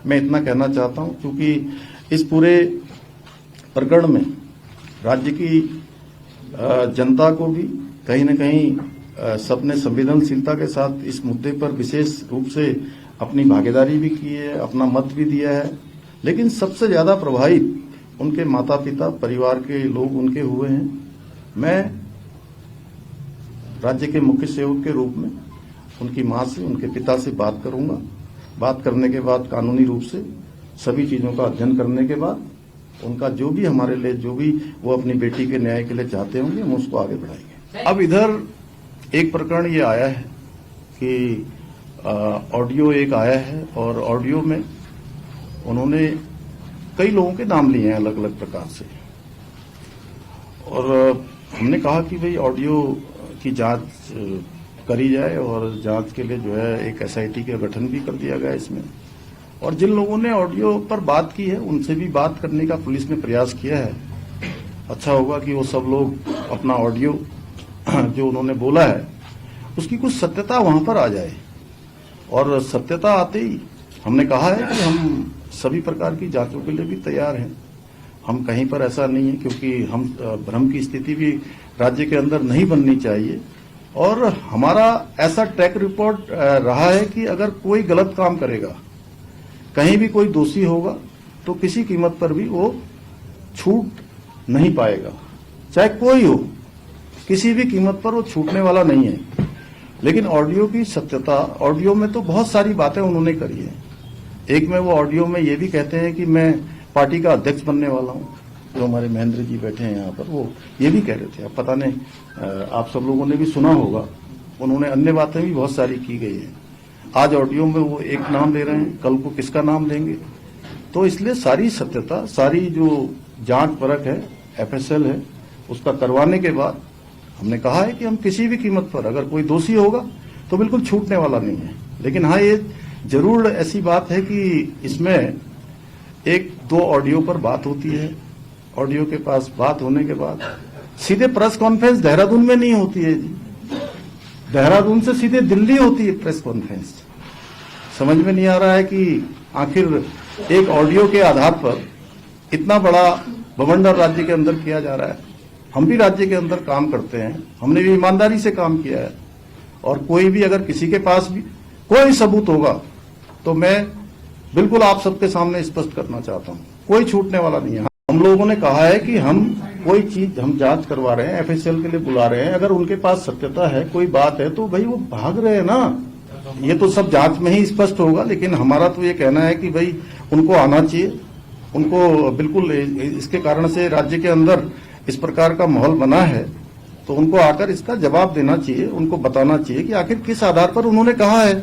मैं इतना कहना चाहता हूं, क्योंकि इस पूरे प्रकरण में राज्य की जनता को भी कहीं न कहीं सबने संवेदनशीलता के साथ इस मुद्दे पर विशेष रूप से अपनी भागीदारी भी की है, अपना मत भी दिया है। लेकिन सबसे ज्यादा प्रभावित उनके माता पिता, परिवार के लोग उनके हुए हैं। मैं राज्य के मुख्य सेवक के रूप में उनकी मां से, उनके पिता से बात करूंगा। बात करने के बाद कानूनी रूप से सभी चीजों का अध्ययन करने के बाद उनका जो भी हमारे लिए, जो भी वो अपनी बेटी के न्याय के लिए चाहते होंगे, हम उसको आगे बढ़ाएंगे। अब इधर एक प्रकरण ये आया है कि ऑडियो एक आया है और ऑडियो में उन्होंने कई लोगों के नाम लिए हैं अलग अलग प्रकार से, और हमने कहा कि भाई ऑडियो की जांच करी जाए और जांच के लिए जो है एक एसआईटी का गठन भी कर दिया गया इसमें। और जिन लोगों ने ऑडियो पर बात की है उनसे भी बात करने का पुलिस ने प्रयास किया है। अच्छा होगा कि वो सब लोग अपना ऑडियो जो उन्होंने बोला है उसकी कुछ सत्यता वहां पर आ जाए, और सत्यता आते ही हमने कहा है कि हम सभी प्रकार की जांचों के लिए भी तैयार हैं। हम कहीं पर ऐसा नहीं है, क्योंकि हम भ्रम की स्थिति भी राज्य के अंदर नहीं बननी चाहिए। और हमारा ऐसा ट्रैक रिपोर्ट रहा है कि अगर कोई गलत काम करेगा, कहीं भी कोई दोषी होगा, तो किसी कीमत पर भी वो छूट नहीं पाएगा, चाहे कोई हो, किसी भी कीमत पर वो छूटने वाला नहीं है। लेकिन ऑडियो की सत्यता, ऑडियो में तो बहुत सारी बातें उन्होंने करी है। एक में वो ऑडियो में ये भी कहते हैं कि मैं पार्टी का अध्यक्ष बनने वाला हूं। जो हमारे महेंद्र जी बैठे हैं यहाँ पर, वो ये भी कह रहे थे। अब पता नहीं, आप सब लोगों ने भी सुना होगा, उन्होंने अन्य बातें भी बहुत सारी की गई हैं। आज ऑडियो में वो एक नाम ले रहे हैं, कल को किसका नाम लेंगे। तो इसलिए सारी सत्यता, सारी जो जांच परख है, एफएसएल है, उसका करवाने के बाद हमने कहा है कि हम किसी भी कीमत पर अगर कोई दोषी होगा तो बिल्कुल छूटने वाला नहीं है। लेकिन हाँ, ये जरूर ऐसी बात है कि इसमें एक दो ऑडियो पर बात होती है। ऑडियो के पास बात होने के बाद सीधे प्रेस कॉन्फ्रेंस देहरादून में नहीं होती है जी, देहरादून से सीधे दिल्ली होती है प्रेस कॉन्फ्रेंस। समझ में नहीं आ रहा है कि आखिर एक ऑडियो के आधार पर इतना बड़ा बवंडर राज्य के अंदर किया जा रहा है। हम भी राज्य के अंदर काम करते हैं, हमने भी ईमानदारी से काम किया है, और कोई भी अगर किसी के पास भी कोई सबूत होगा तो मैं बिल्कुल आप सबके सामने स्पष्ट करना चाहता हूं, कोई छूटने वाला नहीं है। हम लोगों ने कहा है कि हम कोई चीज हम जांच करवा रहे हैं, एफएसएल के लिए बुला रहे हैं, अगर उनके पास सत्यता है, कोई बात है, तो भाई वो भाग रहे हैं ना। ये तो सब जांच में ही स्पष्ट होगा। लेकिन हमारा तो ये कहना है कि भाई उनको आना चाहिए, उनको बिल्कुल इसके कारण से राज्य के अंदर इस प्रकार का माहौल बना है, तो उनको आकर इसका जवाब देना चाहिए, उनको बताना चाहिए कि आखिर किस आधार पर उन्होंने कहा है।